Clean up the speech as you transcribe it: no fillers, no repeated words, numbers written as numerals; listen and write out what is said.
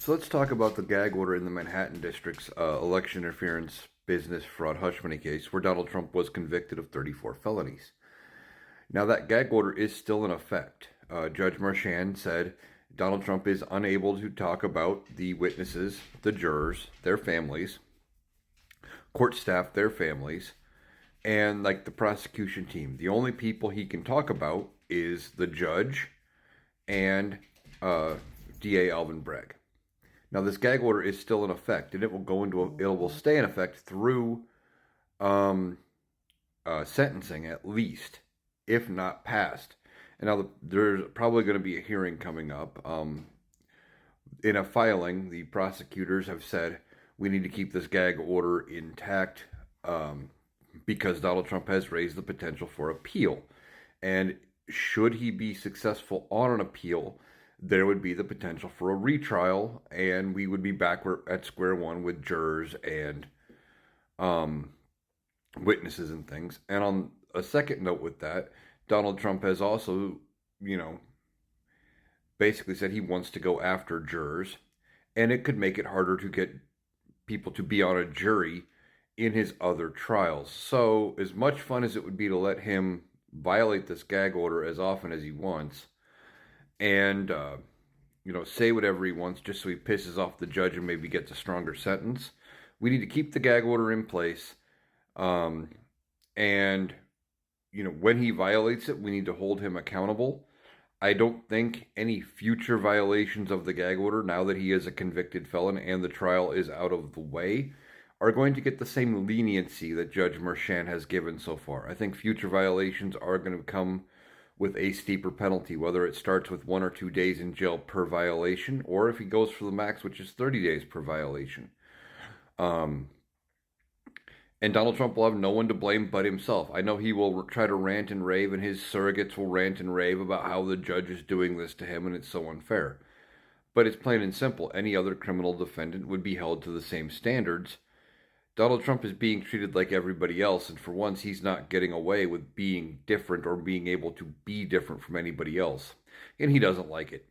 So let's talk about the gag order in the Manhattan District's election interference business fraud hush money case, where Donald Trump was convicted of 34 felonies. Now, that gag order is still in effect. Judge Marchand said Donald Trump is unable to talk about the witnesses, the jurors, their families, court staff, their families, and like the prosecution team. The only people he can talk about is the judge and DA Alvin Bragg. Now, this gag order is still in effect, and it will stay in effect through sentencing at least, if not passed. And now there's probably going to be a hearing coming up. In a filing, the prosecutors have said we need to keep this gag order intact because Donald Trump has raised the potential for appeal. And should he be successful on an appeal, there would be the potential for a retrial, and we would be back at square one with jurors and witnesses and things. And on a second note with that, Donald Trump has also, basically said he wants to go after jurors, and it could make it harder to get people to be on a jury in his other trials. So, as much fun as it would be to let him violate this gag order as often as he wants, and say whatever he wants just so he pisses off the judge and maybe gets a stronger sentence, we need to keep the gag order in place. And when he violates it, we need to hold him accountable. I don't think any future violations of the gag order, now that he is a convicted felon and the trial is out of the way, are going to get the same leniency that Judge Marchand has given so far. I think future violations are going to come with a steeper penalty, whether it starts with 1 or 2 days in jail per violation, or if he goes for the max, which is 30 days per violation. And Donald Trump will have no one to blame but himself. I know he will try to rant and rave, and his surrogates will rant and rave about how the judge is doing this to him and it's so unfair. But it's plain and simple. Any other criminal defendant would be held to the same standards. Donald Trump is being treated like everybody else, and for once he's not getting away with being different or being able to be different from anybody else. And he doesn't like it.